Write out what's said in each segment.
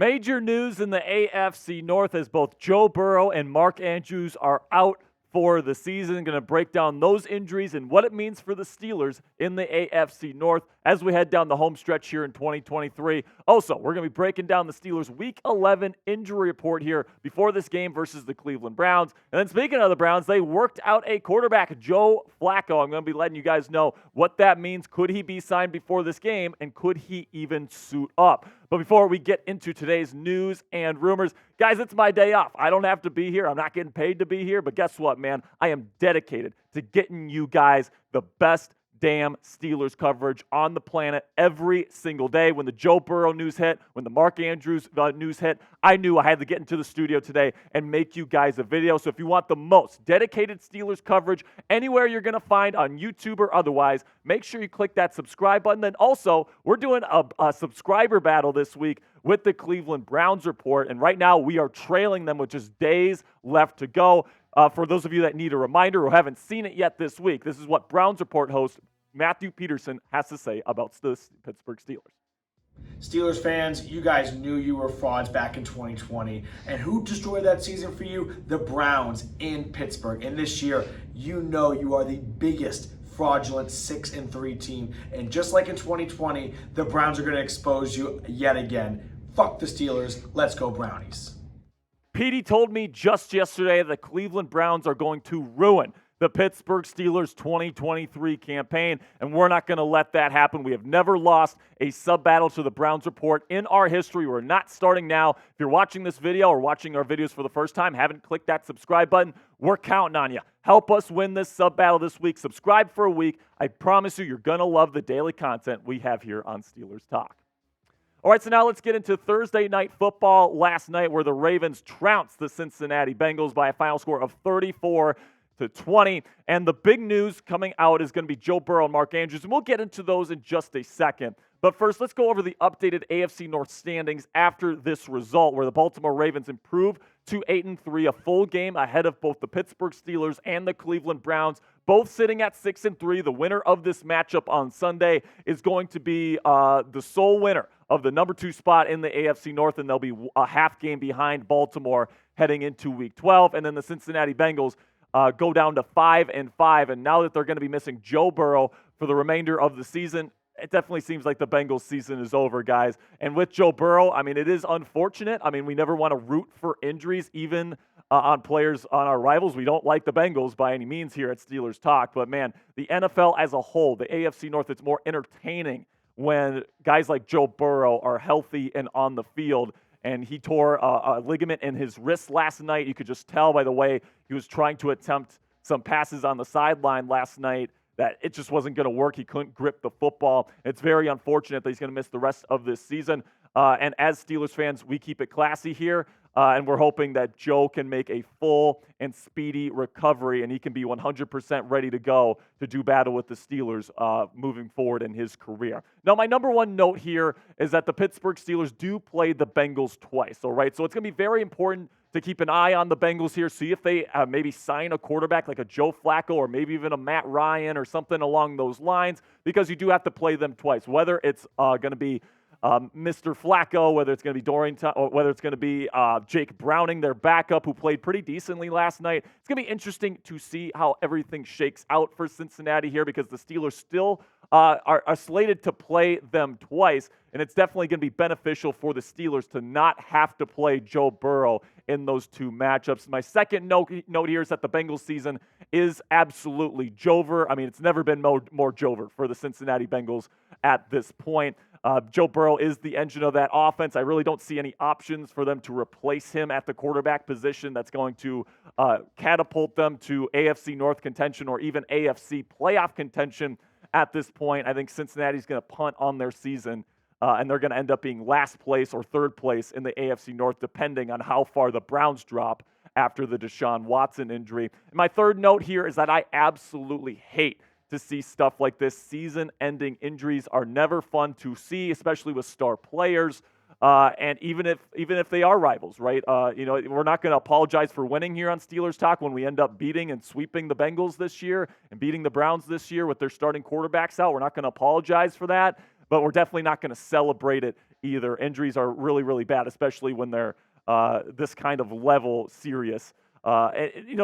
Major news in the AFC North as both Joe Burrow and Mark Andrews are out for the season. Going to break down those injuries and what it means for the Steelers in the AFC North as we head down the home stretch here in 2023. Also, we're going to be breaking down the Steelers' Week 11 injury report here before this game versus the Cleveland Browns. And then speaking of the Browns, they worked out a quarterback, Joe Flacco. I'm going to be letting you guys know what that means. Could he be signed before this game, and could he even suit up? But before we get into today's news and rumors, guys, it's my day off. I don't have to be here. I'm not getting paid to be here. But guess what, man? I am dedicated to getting you guys the best damn Steelers coverage on the planet every single day. When the Joe Burrow news hit, when the Mark Andrews news hit, I knew I had to get into the studio today and make you guys a video. So if you want the most dedicated Steelers coverage anywhere you're going to find on YouTube or otherwise, make sure you click that subscribe button. Then also, we're doing a subscriber battle this week with the Cleveland Browns report. And right now, we are trailing them with just days left to go. For those of you that need a reminder or haven't seen it yet this week, this is what Browns Report host Matthew Peterson has to say about the Pittsburgh Steelers. Steelers fans, you guys knew you were frauds back in 2020. And who destroyed that season for you? The Browns in Pittsburgh. And this year, you know you are the biggest fraudulent 6-3 team. And just like in 2020, the Browns are going to expose you yet again. Fuck the Steelers. Let's go Brownies. Petey told me just yesterday the Cleveland Browns are going to ruin the Pittsburgh Steelers 2023 campaign, and we're not going to let that happen. We have never lost a sub-battle to the Browns Report in our history. We're not starting now. If you're watching this video or watching our videos for the first time, haven't clicked that subscribe button, we're counting on you. Help us win this sub-battle this week. Subscribe for a week. I promise you, you're going to love the daily content we have here on Steelers Talk. All right, so now let's get into Thursday night football last night where the Ravens trounced the Cincinnati Bengals by a final score of 34-20. And the big news coming out is going to be Joe Burrow and Mark Andrews, and we'll get into those in just a second. But first, let's go over the updated AFC North standings after this result, where the Baltimore Ravens improved to 8-3, a full game ahead of both the Pittsburgh Steelers and the Cleveland Browns, both sitting at 6-3. The winner of this matchup on Sunday is going to be the sole winner of the number 2 spot in the AFC North, and they'll be a half game behind Baltimore heading into Week 12. And then the Cincinnati Bengals go down to 5-5, and now that they're going to be missing Joe Burrow for the remainder of the season, it definitely seems like the Bengals season is over, guys. And with Joe Burrow, I mean, it is unfortunate. I mean, we never want to root for injuries, even on players on our rivals. We don't like the Bengals by any means here at Steelers Talk. But, man, the NFL as a whole, the AFC North, it's more entertaining when guys like Joe Burrow are healthy and on the field. And he tore a ligament in his wrist last night. You could just tell by the way he was trying to attempt some passes on the sideline last night that it just wasn't going to work. He couldn't grip the football. It's very unfortunate that he's going to miss the rest of this season. And as Steelers fans, we keep it classy here, and we're hoping that Joe can make a full and speedy recovery, and he can be 100% ready to go to do battle with the Steelers moving forward in his career. Now, my number one note here is that the Pittsburgh Steelers do play the Bengals twice, all right? So it's going to be very important to keep an eye on the Bengals here, see if they maybe sign a quarterback like a Joe Flacco or maybe even a Matt Ryan or something along those lines, because you do have to play them twice, whether it's going to be Mr. Flacco, whether it's going to be Dorian, or whether it's going to be Jake Browning, their backup, who played pretty decently last night. It's going to be interesting to see how everything shakes out for Cincinnati here, because the Steelers still are slated to play them twice, and it's definitely going to be beneficial for the Steelers to not have to play Joe Burrow in those two matchups. My second note here is that the Bengals season is absolutely Jover. I mean, it's never been more Jover for the Cincinnati Bengals at this point. Joe Burrow is the engine of that offense. I really don't see any options for them to replace him at the quarterback position that's going to catapult them to AFC North contention or even AFC playoff contention at this point. I think Cincinnati's going to punt on their season, and they're going to end up being last place or third place in the AFC North, depending on how far the Browns drop after the Deshaun Watson injury. And my third note here is that I absolutely hate to see stuff like this. Season-ending injuries are never fun to see, especially with star players. And even if they are rivals, right? We're not going to apologize for winning here on Steelers Talk when we end up beating and sweeping the Bengals this year and beating the Browns this year with their starting quarterbacks out. We're not going to apologize for that, but we're definitely not going to celebrate it either. Injuries are really, really bad, especially when they're this kind of level serious.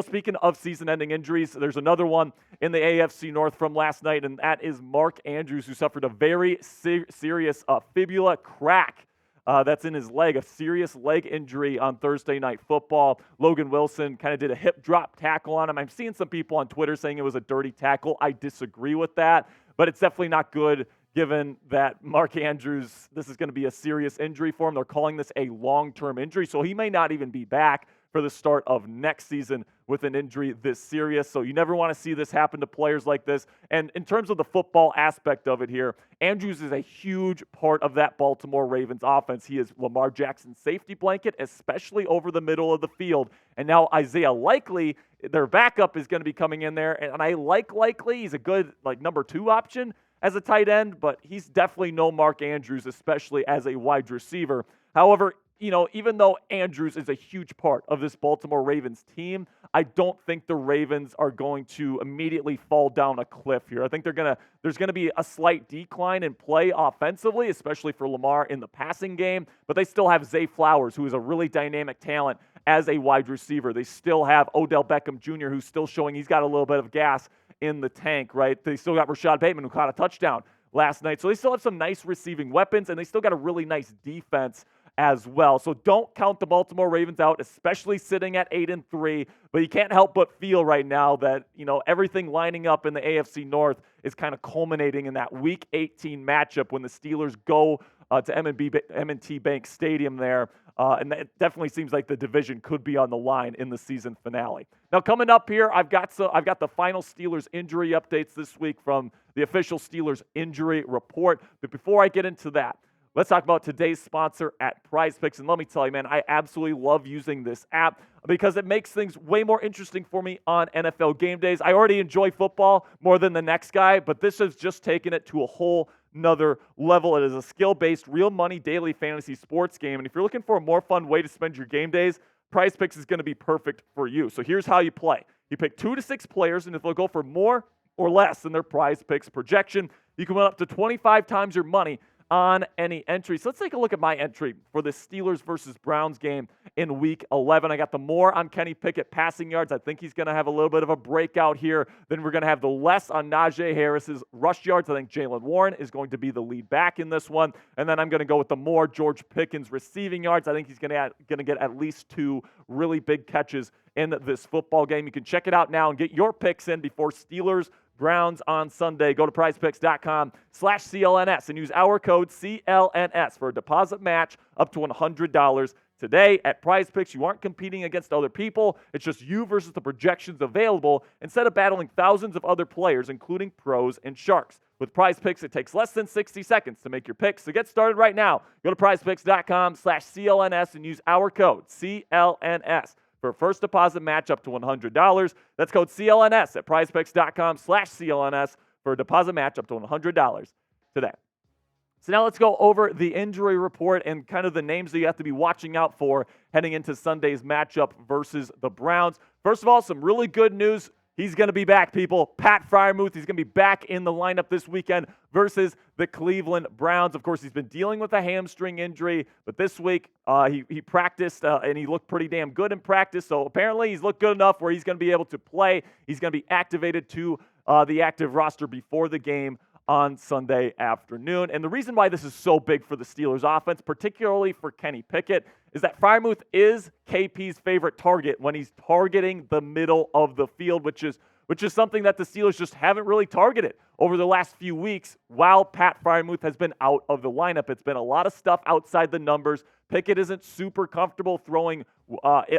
Speaking of season-ending injuries, there's another one in the AFC North from last night, and that is Mark Andrews, who suffered a very serious fibula crack. That's in his leg, a serious leg injury on Thursday Night Football. Logan Wilson kind of did a hip drop tackle on him. I'm seeing some people on Twitter saying it was a dirty tackle. I disagree with that, but it's definitely not good given that Mark Andrews, this is going to be a serious injury for him. They're calling this a long-term injury, so he may not even be back for the start of next season with an injury this serious. So you never want to see this happen to players like this. And in terms of the football aspect of it here, Andrews is a huge part of that Baltimore Ravens offense. He is Lamar Jackson's safety blanket, especially over the middle of the field. And now Isaiah Likely, their backup, is going to be coming in there. And I like Likely. He's a good number 2 option as a tight end, but he's definitely no Mark Andrews, especially as a wide receiver. However, even though Andrews is a huge part of this Baltimore Ravens team, I don't think the Ravens are going to immediately fall down a cliff here. I think there's going to be a slight decline in play offensively, especially for Lamar in the passing game, but they still have Zay Flowers, who is a really dynamic talent as a wide receiver. They still have Odell Beckham Jr., who's still showing he's got a little bit of gas in the tank, right? They still got Rashad Bateman, who caught a touchdown last night. So they still have some nice receiving weapons, and they still got a really nice defense as well. So don't count the Baltimore Ravens out, especially sitting at 8-3. But you can't help but feel right now that, everything lining up in the AFC North is kind of culminating in that Week 18 matchup when the Steelers go to M&T Bank Stadium there. And it definitely seems like the division could be on the line in the season finale. Now, coming up here, I've got the final Steelers injury updates this week from the official Steelers injury report. But before I get into that, let's talk about today's sponsor at Prize Picks. And let me tell you, man, I absolutely love using this app because it makes things way more interesting for me on NFL game days. I already enjoy football more than the next guy, but this has just taken it to a whole another level. It is a skill-based, real money daily fantasy sports game. And if you're looking for a more fun way to spend your game days, Prize Picks is going to be perfect for you. So here's how you play. You pick 2 to 6 players, and if they'll go for more or less than their Prize Picks projection, you can win up to 25 times your money on any entry. So let's take a look at my entry for the Steelers versus Browns game in Week 11. I got the more on Kenny Pickett passing yards. I think he's going to have a little bit of a breakout here. Then we're going to have the less on Najee Harris's rush yards. I think Jaylen Warren is going to be the lead back in this one. And then I'm going to go with the more George Pickens receiving yards. I think he's going to get at least 2 really big catches in this football game. You can check it out now and get your picks in before Steelers Browns on Sunday. Go to prizepicks.com/CLNS and use our code CLNS for a deposit match up to $100 today. At Prize Picks, you aren't competing against other people. It's just you versus the projections available instead of battling thousands of other players, including pros and sharks. With Prize Picks, it takes less than 60 seconds to make your picks. So get started right now. Go to prizepicks.com/CLNS and use our code CLNS for a first deposit match up to $100. That's code CLNS at prizepicks.com/CLNS for a deposit match up to $100 today. So now let's go over the injury report and kind of the names that you have to be watching out for heading into Sunday's matchup versus the Browns. First of all, some really good news. He's going to be back, people. Pat Freiermuth, he's going to be back in the lineup this weekend versus the Cleveland Browns. Of course, he's been dealing with a hamstring injury, but this week he practiced and he looked pretty damn good in practice. So apparently he's looked good enough where he's going to be able to play. He's going to be activated to the active roster before the game on Sunday afternoon. And the reason why this is so big for the Steelers offense, particularly for Kenny Pickett, is that Freiermuth is KP's favorite target when he's targeting the middle of the field, which is something that the Steelers just haven't really targeted over the last few weeks while Pat Freiermuth has been out of the lineup. It's been a lot of stuff outside the numbers. Pickett isn't super comfortable throwing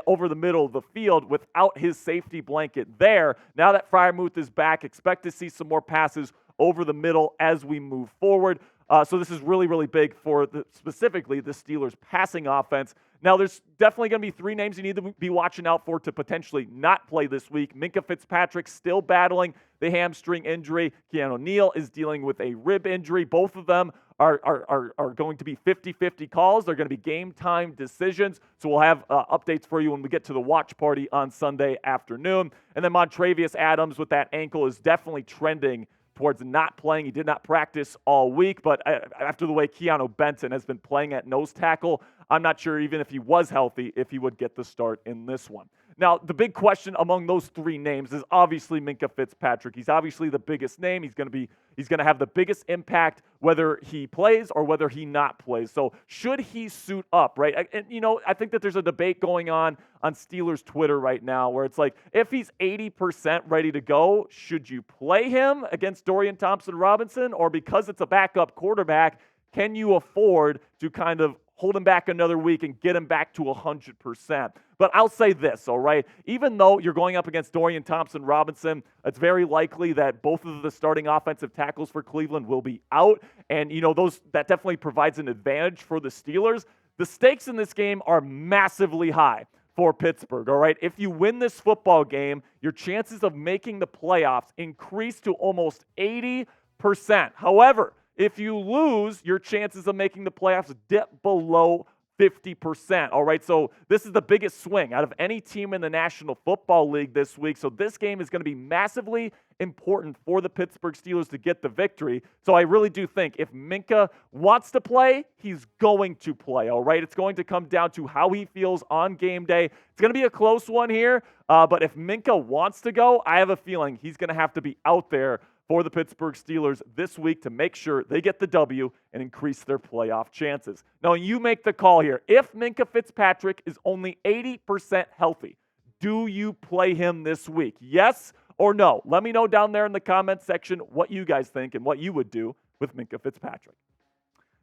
over the middle of the field without his safety blanket there. Now that Freiermuth is back, expect to see some more passes over the middle as we move forward. So this is really, really big for specifically the Steelers' passing offense. Now, there's definitely going to be 3 names you need to be watching out for to potentially not play this week. Minkah Fitzpatrick still battling the hamstring injury. Keanu Neal is dealing with a rib injury. Both of them are going to be 50-50 calls. They're going to be game time decisions. So we'll have updates for you when we get to the watch party on Sunday afternoon. And then Montravius Adams with that ankle is definitely trending towards not playing. He did not practice all week, but after the way Keanu Benton has been playing at nose tackle, I'm not sure even if he was healthy, if he would get the start in this one. Now, the big question among those three names is obviously Minkah Fitzpatrick. He's obviously the biggest name. He's going to have the biggest impact whether he plays or whether he not plays. So should he suit up, right? And, I think that there's a debate going on Steelers Twitter right now where it's like, if he's 80% ready to go, should you play him against Dorian Thompson-Robinson? Or because it's a backup quarterback, can you afford to kind of hold him back another week and get him back to 100%. But I'll say this, all right? Even though you're going up against Dorian Thompson-Robinson, it's very likely that both of the starting offensive tackles for Cleveland will be out. And, that definitely provides an advantage for the Steelers. The stakes in this game are massively high for Pittsburgh, all right? If you win this football game, your chances of making the playoffs increase to almost 80%. However, if you lose, your chances of making the playoffs dip below 50%. All right, so this is the biggest swing out of any team in the National Football League this week. So this game is going to be massively important for the Pittsburgh Steelers to get the victory. So I really do think if Minkah wants to play, he's going to play. All right, it's going to come down to how he feels on game day. It's going to be a close one here, but if Minkah wants to go, I have a feeling he's going to have to be out there for the Pittsburgh Steelers this week to make sure they get the W and increase their playoff chances. Now, you make the call here. If Minkah Fitzpatrick is only 80% healthy, do you play him this week? Yes or no? Let me know down there in the comment section what you guys think and what you would do with Minkah Fitzpatrick.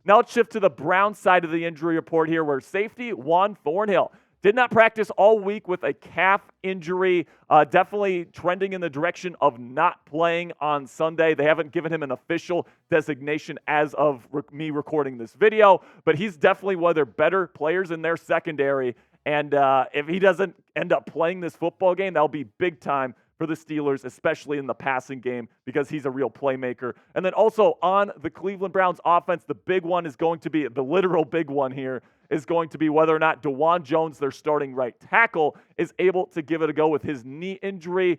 Now let's shift to the Browns side of the injury report here, where safety Juan Thornhill did not practice all week with a calf injury, definitely trending in the direction of not playing on Sunday. They haven't given him an official designation as of me recording this video, but he's definitely one of their better players in their secondary. And if he doesn't end up playing this football game, that'll be big time for the Steelers, especially in the passing game, because he's a real playmaker. And then also on the Cleveland Browns offense, the big one is going to be, the literal big one here, is going to be whether or not DeJuan Jones, their starting right tackle, is able to give it a go with his knee injury.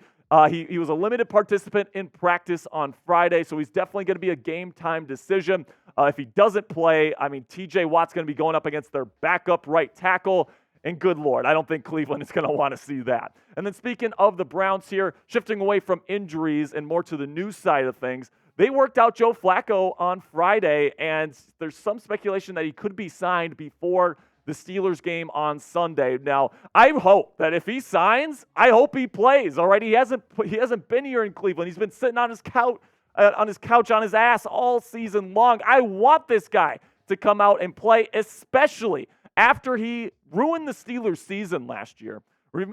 He was a limited participant in practice on Friday, so he's definitely going to be a game-time decision. If he doesn't play, TJ Watt's going to be going up against their backup right tackle, and good Lord, I don't think Cleveland is going to want to see that. And then speaking of the Browns here, shifting away from injuries and more to the news side of things, they worked out Joe Flacco on Friday, and there's some speculation that he could be signed before the Steelers game on Sunday. Now, I hope that if he signs, I hope he plays. All right, he hasn't been here in Cleveland. He's been sitting on his couch on his ass all season long. I want this guy to come out and play, especially after he ruined the Steelers' season last year.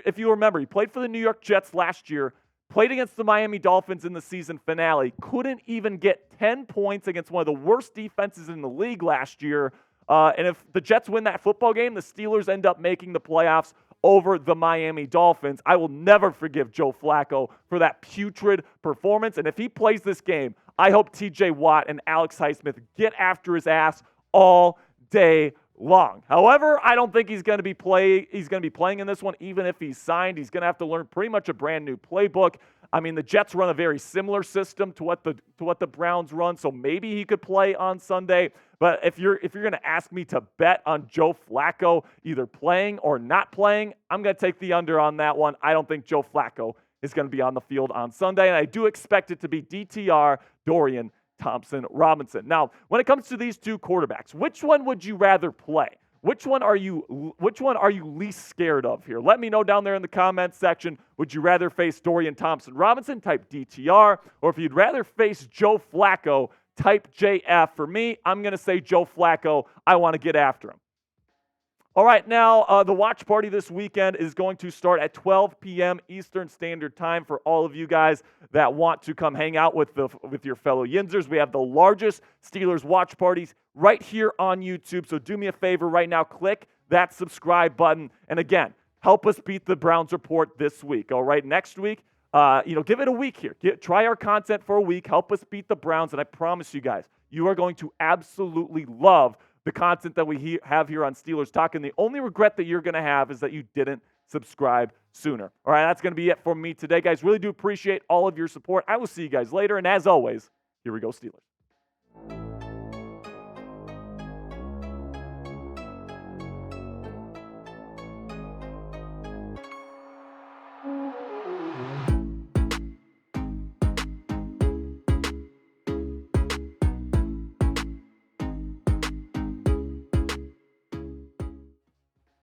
If you remember, he played for the New York Jets last year, played against the Miami Dolphins in the season finale, couldn't even get 10 points against one of the worst defenses in the league last year. And if the Jets win that football game, the Steelers end up making the playoffs over the Miami Dolphins. I will never forgive Joe Flacco for that putrid performance. And if he plays this game, I hope TJ Watt and Alex Highsmith get after his ass all day long. However, I don't think he's going to be playing in this one. Even if he's signed, he's going to have to learn pretty much a brand new playbook. The Jets run a very similar system to what the Browns run, so maybe he could play on Sunday. But if you're going to ask me to bet on Joe Flacco either playing or not playing, I'm going to take the under on that one. I don't think Joe Flacco is going to be on the field on Sunday, and I do expect it to be DTR, Dorian Thompson-Robinson. Now, when it comes to these two quarterbacks, which one would you rather play? Which one are you least scared of here? Let me know down there in the comments section. Would you rather face Dorian Thompson-Robinson, type DTR, or if you'd rather face Joe Flacco, type JF? For me, I'm going to say Joe Flacco. I want to get after him. All right, now the watch party this weekend is going to start at 12 p.m. Eastern Standard Time for all of you guys that want to come hang out with your fellow Yinzers. We have the largest Steelers watch parties right here on YouTube, so do me a favor right now, click that subscribe button, and again, help us beat the Browns report this week. All right, next week, give it a week here. Try our content for a week, help us beat the Browns, and I promise you guys, you are going to absolutely love the content that we have here on Steelers Talk, and the only regret that you're going to have is that you didn't subscribe sooner. All right, that's going to be it for me today, guys. Really do appreciate all of your support. I will see you guys later. And as always, here we go, Steelers.